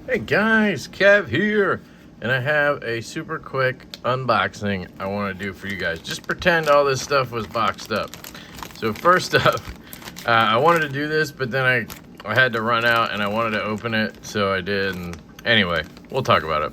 Hey guys, Kev here, and I have a super quick unboxing I want to do for you guys. Just pretend all this stuff was boxed up. So first up, I wanted to do this, but then I had to run out and I wanted to open it, so I did. And anyway, we'll talk about it.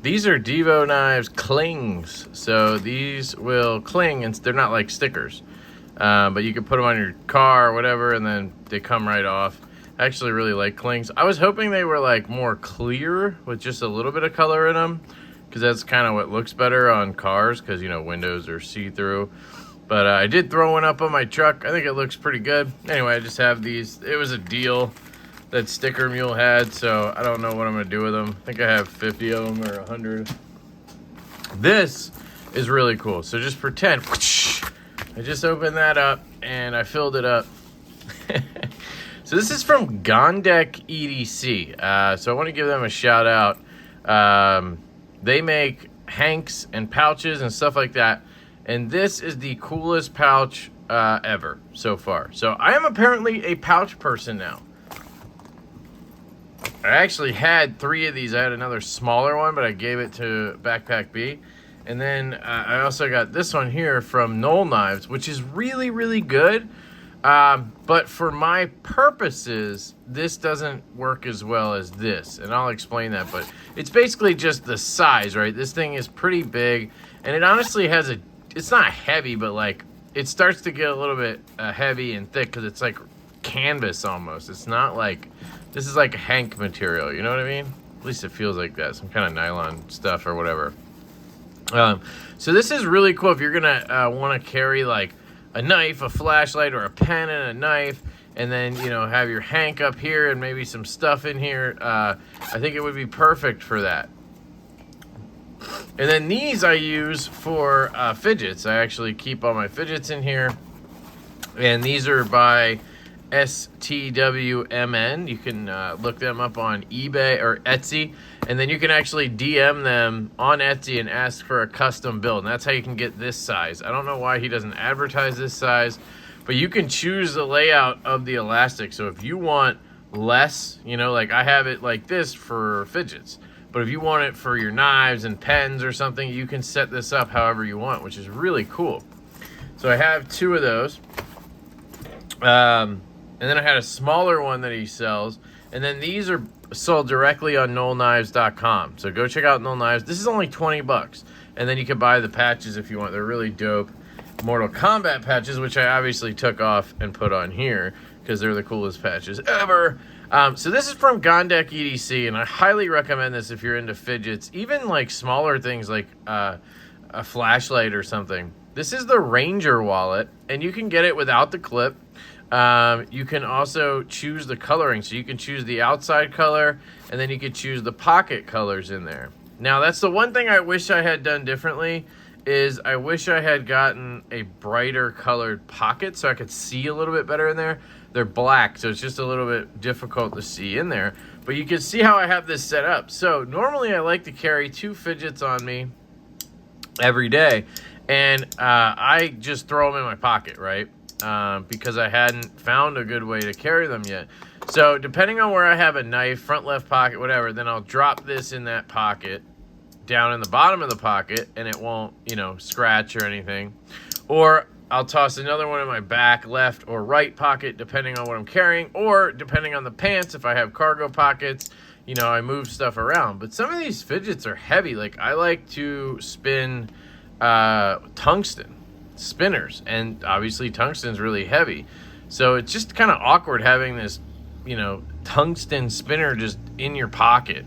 These are Devo knives clings, so these will cling, and they're not like stickers, but you can put them on your car or whatever, and then they come right off. I actually really like clings. I was hoping they were like more clear with just a little bit of color in them, because that's kind of what looks better on cars, because you know windows are see-through. But I did throw one up on my truck. I think it looks pretty good. Anyway, I just have these. It was a deal that Sticker Mule had, so I don't know what I'm gonna do with them. I think I have 50 of them or 100. This is really cool. So just pretend, whoosh, I just opened that up and I filled it up. So this is from Gondek EDC. So I want to give them a shout out. They make hanks and pouches and stuff like that. And this is the coolest pouch ever so far. So I am apparently a pouch person now. I actually had 3 of these. I had another smaller one, but I gave it to Backpack B. And then I also got this one here from Knoll Knives, which is really, really good. But for my purposes, this doesn't work as well as this, and I'll explain that. But it's basically just the size, right? This thing is pretty big, and it honestly has it's not heavy, but like it starts to get a little bit heavy and thick because it's like canvas almost. It's not like, this is like hank material, you know what I mean? At least it feels like that, some kind of nylon stuff or whatever. So this is really cool if you're gonna want to carry like a knife, a flashlight, or a pen and a knife, and then, you know, have your hank up here and maybe some stuff in here. I think it would be perfect for that. And then these I use for fidgets. I actually keep all my fidgets in here. And these are by STWMN. You can look them up on eBay or Etsy, and then you can actually DM them on Etsy and ask for a custom build, and that's how you can get this size. I don't know why he doesn't advertise this size, but you can choose the layout of the elastic. So if you want less, you know, like I have it like this for fidgets, but if you want it for your knives and pens or something, you can set this up however you want, which is really cool. So I have 2 of those. And then I had a smaller one that he sells. And then these are sold directly on KnollKnives.com. So go check out Knoll Knives. This is only 20 bucks. And then you can buy the patches if you want. They're really dope Mortal Kombat patches, which I obviously took off and put on here because they're the coolest patches ever. So this is from Gondek EDC, and I highly recommend this if you're into fidgets, even like smaller things like a flashlight or something. This is the Ranger wallet, and you can get it without the clip. You can also choose the coloring, so you can choose the outside color, and then you can choose the pocket colors in there. Now that's the one thing I wish I had done differently, is I wish I had gotten a brighter colored pocket so I could see a little bit better in there. They're black, so it's just a little bit difficult to see in there, but you can see how I have this set up. So normally I like to carry 2 fidgets on me every day, and I just throw them in my pocket, right? Because I hadn't found a good way to carry them yet. So depending on where I have a knife, front left pocket, whatever, then I'll drop this in that pocket, down in the bottom of the pocket, and it won't, you know, scratch or anything. Or I'll toss another one in my back, left or right pocket, depending on what I'm carrying, or depending on the pants, if I have cargo pockets, you know, I move stuff around. But some of these fidgets are heavy. Like I like to spin tungsten spinners, and obviously tungsten's really heavy, so it's just kind of awkward having this, you know, tungsten spinner just in your pocket,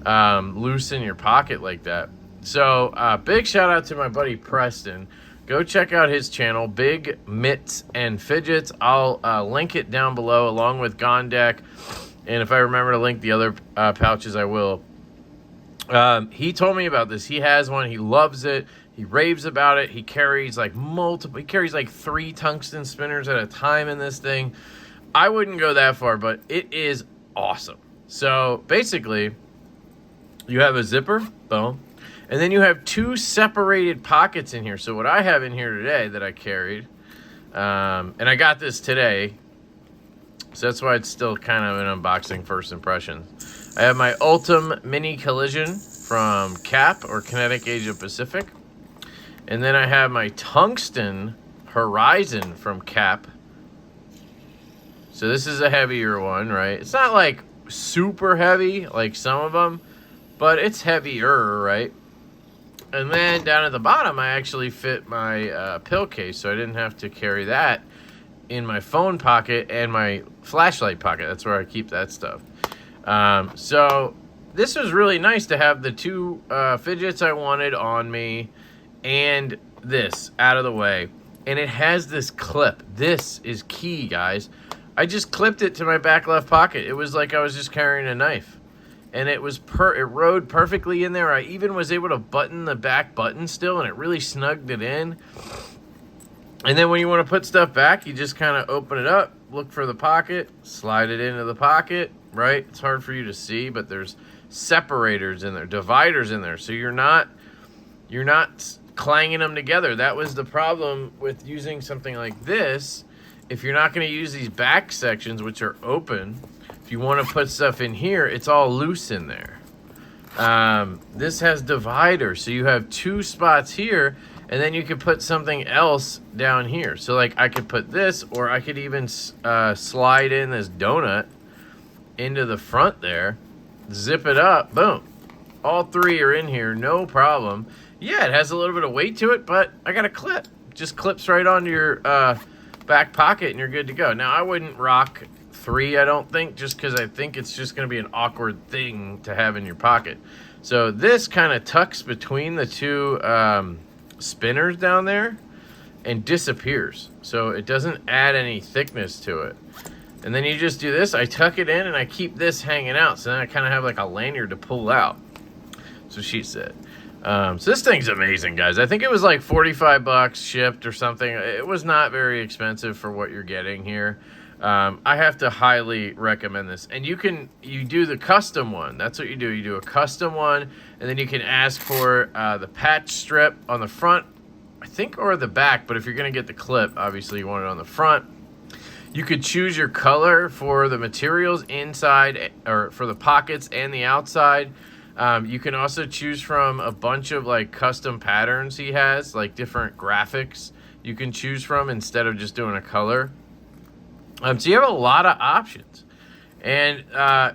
loose in your pocket like that. So big shout out to my buddy Preston. Go check out his channel, Big Mitts and Fidgets. I'll link it down below along with Gondek, and if I remember to link the other pouches, I will. He told me about this. He has one. He loves it. He raves about it. He carries like multiple. He carries like 3 tungsten spinners at a time in this thing. I wouldn't go that far, but it is awesome. So basically, you have a zipper, boom, and then you have 2 separated pockets in here. So what I have in here today that I carried, and I got this today. So that's why it's still kind of an unboxing first impression. I have my Ultim Mini Collision from Cap, or Kinetic Asia Pacific. And then I have my Tungsten Horizon from Cap. So this is a heavier one, right? It's not like super heavy like some of them, but it's heavier, right? And then down at the bottom, I actually fit my pill case, so I didn't have to carry that in my phone pocket and my flashlight pocket. That's where I keep that stuff. So this was really nice to have the two fidgets I wanted on me and this out of the way. And it has this clip. This is key, guys. I just clipped it to my back left pocket. It was like I was just carrying a knife. And it was it rode perfectly in there. I even was able to button the back button still, and it really snugged it in. And then when you want to put stuff back, you just kind of open it up, look for the pocket, slide it into the pocket, right? It's hard for you to see, but there's separators in there, dividers in there. So you're not clanging them together. That was the problem with using something like this. If you're not going to use these back sections, which are open, if you want to put stuff in here, it's all loose in there. This has dividers, so you have two spots here, and then you could put something else down here. So like I could put this, or I could even slide in this donut into the front there, zip it up, boom. All three are in here, no problem. Yeah, it has a little bit of weight to it, but I got a clip. Just clips right onto your back pocket and you're good to go. Now, I wouldn't rock 3, I don't think, just because I think it's just going to be an awkward thing to have in your pocket. So this kind of tucks between the two spinners down there and disappears. So it doesn't add any thickness to it. And then you just do this. I tuck it in and I keep this hanging out. So then I kind of have like a lanyard to pull out. So she said. So this thing's amazing, guys. I think it was like 45 bucks shipped or something. It was not very expensive for what you're getting here. I have to highly recommend this. And you do the custom one. That's what you do. You do a custom one, and then you can ask for the patch strip on the front, I think, or the back. But if you're going to get the clip, obviously you want it on the front. You could choose your color for the materials inside, or for the pockets and the outside. You can also choose from a bunch of like custom patterns he has, like different graphics you can choose from instead of just doing a color. So you have a lot of options. And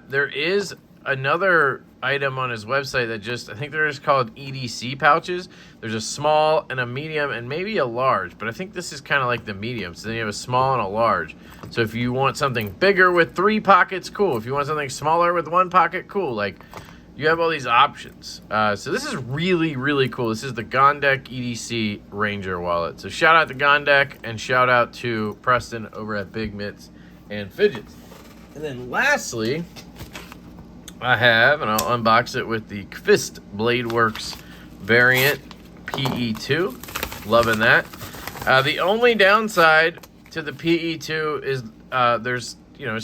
there is another item on his website that I think they're just called EDC pouches. There's a small and a medium and maybe a large, but I think this is kind of like the medium. So then you have a small and a large. So if you want something bigger with 3 pockets, cool. If you want something smaller with 1 pocket, cool. Like, you have all these options. So this is really, really cool. This is the Gondek EDC Ranger wallet. So shout out to Gondek and shout out to Preston over at Big Mitts and Fidgets. And then lastly, I have, and I'll unbox it with the Kvist Bladeworks variant PE2. Loving that. The only downside to the PE2 is it's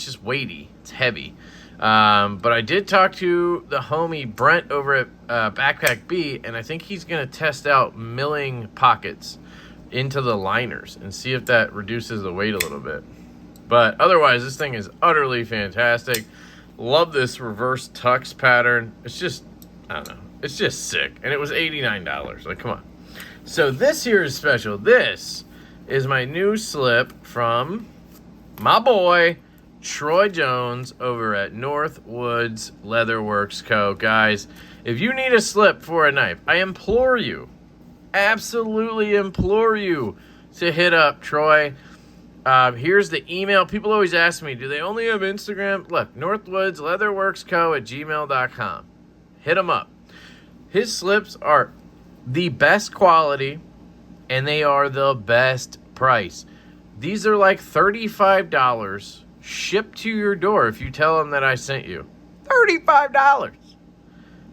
just weighty. It's heavy. But I did talk to the homie Brent over at Backpack B, and I think he's going to test out milling pockets into the liners and see if that reduces the weight a little bit. But otherwise, this thing is utterly fantastic. Love this reverse tux pattern. It's just, I don't know, it's just sick. And it was $89. Like, come on. So this here is special. This is my new slip from my boy Troy Jones over at NorthWoodsLeatherWorksCo. Guys, if you need a slip for a knife, I implore you, absolutely implore you to hit up Troy. Here's the email. People always ask me, do they only have Instagram? Look, NorthWoodsLeatherWorksCo@gmail.com. Hit him up. His slips are the best quality, and they are the best price. These are like $35 shipped to your door if you tell them that I sent you. $35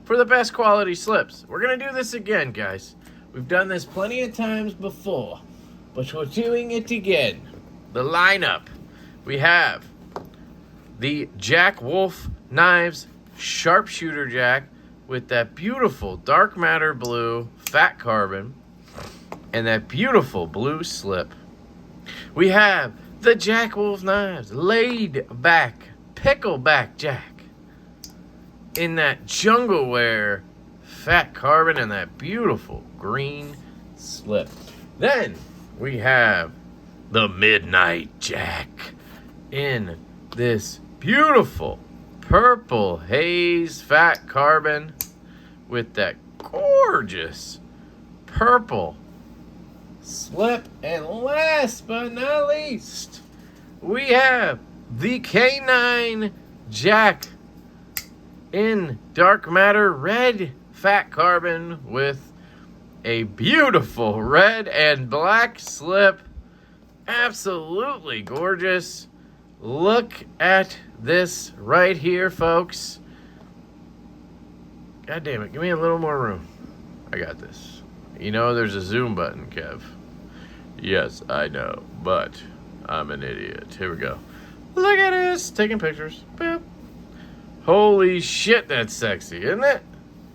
for the best quality slips. We're going to do this again, guys. We've done this plenty of times before, but we're doing it again. The lineup. We have the Jack Wolf Knives Sharpshooter Jack with that beautiful dark matter blue fat carbon and that beautiful blue slip. We have the Jack Wolf knives, laid back, pickleback Jack, in that jungle wear fat carbon and that beautiful green slip. Then we have the Midnight Jack in this beautiful purple haze fat carbon with that gorgeous purple slip. And last but not least, we have the K9 Jack in dark matter red fat carbon with a beautiful red and black slip. Absolutely gorgeous. Look at this right here, folks. God damn it, give me a little more room. I got this. You know there's a zoom button, Kev. Yes, I know, but I'm an idiot. Here we go. Look at this. Taking pictures. Boop. Holy shit, that's sexy, isn't it?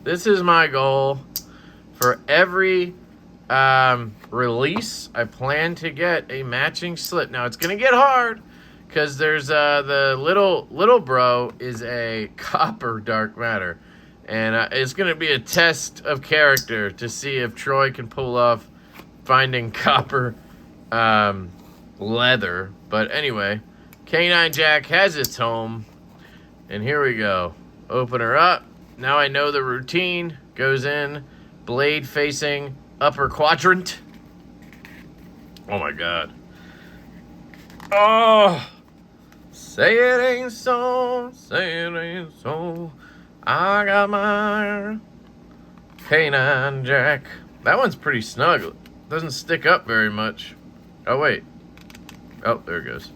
This is my goal for every release. I plan to get a matching slip. Now, it's going to get hard because there's the little bro is a copper dark matter. And it's going to be a test of character to see if Troy can pull off finding copper leather. But anyway, K9 Jack has its home. And here we go. Open her up. Now I know the routine. Goes in. Blade facing upper quadrant. Oh my god. Oh! Say it ain't so. Say it ain't so. I got my K9 Jack. That one's pretty snug. Doesn't stick up very much. Oh, wait. Oh, there it goes.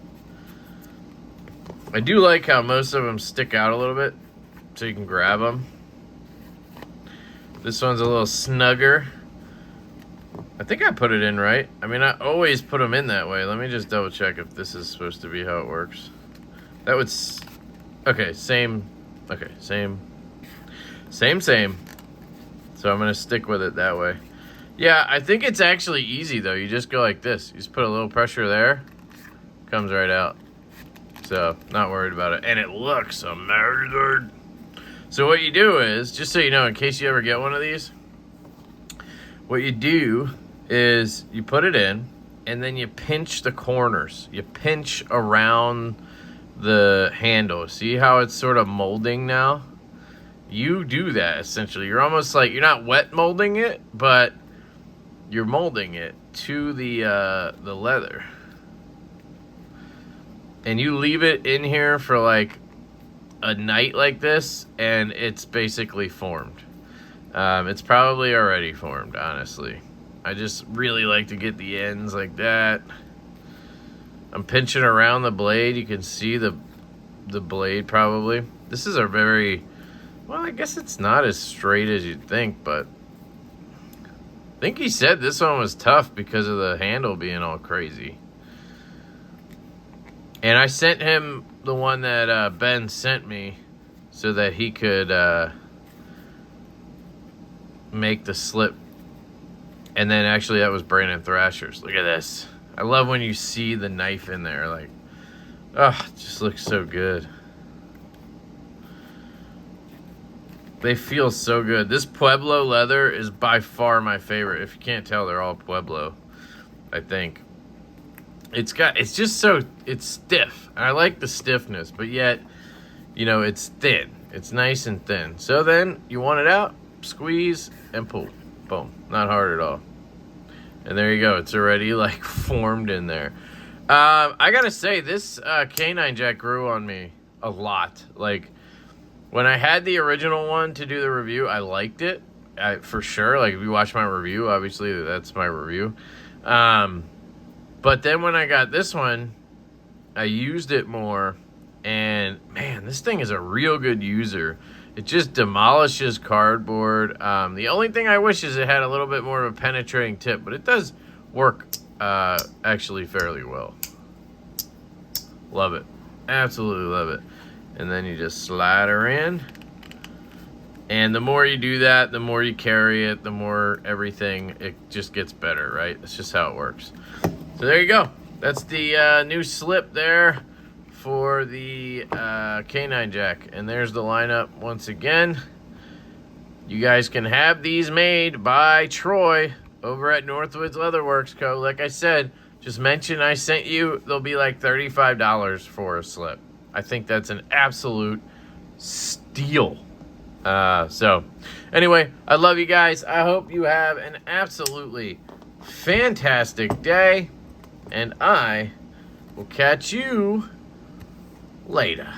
I do like how most of them stick out a little bit so you can grab them. This one's a little snugger. I think I put it in right. I mean, I always put them in that way. Let me just double check if this is supposed to be how it works. That would... Okay, same. Okay, same. Same. So I'm going to stick with it that way. Yeah, I think it's actually easy, though. You just go like this. You just put a little pressure there. Comes right out. So, not worried about it. And it looks amazing. So what you do is, just so you know, in case you ever get one of these, what you do is you put it in, and then you pinch the corners. You pinch around the handle. See how it's sort of molding now? You do that, essentially. You're almost like, you're not wet molding it, but you're molding it to the leather. And you leave it in here for like a night like this, and it's basically formed. It's probably already formed, honestly. I just really like to get the ends like that. I'm pinching around the blade. You can see the blade probably. This is a very, well, I guess it's not as straight as you'd think, but I think he said this one was tough because of the handle being all crazy. And I sent him the one that Ben sent me so that he could make the slip. And then actually that was Brandon Thrasher's. Look at this. I love when you see the knife in there. Like, oh, it just looks so good. They feel so good. This Pueblo leather is by far my favorite. If you can't tell, they're all Pueblo, I think. It's just so, it's stiff. I like the stiffness, but yet, you know, it's thin. It's nice and thin. So then you want it out, squeeze and pull. Boom. Not hard at all. And there you go. It's already like formed in there. I gotta say, this K9 Jack grew on me a lot. Like, when I had the original one to do the review, I liked it for sure. Like, if you watch my review, obviously that's my review. But then when I got this one, I used it more, and man, this thing is a real good user. It just demolishes cardboard. The only thing I wish is it had a little bit more of a penetrating tip, but it does work actually fairly well. Love it. Absolutely love it. And then you just slide her in. And the more you do that, the more you carry it, the more everything, it just gets better, right? That's just how it works. So there you go. That's the new slip there for the canine jack. And there's the lineup once again. You guys can have these made by Troy over at NorthWoodsLeatherWorksCo. Like I said, just mention I sent you. They'll be like $35 for a slip. I think that's an absolute steal. So anyway, I love you guys. I hope you have an absolutely fantastic day. And I will catch you later.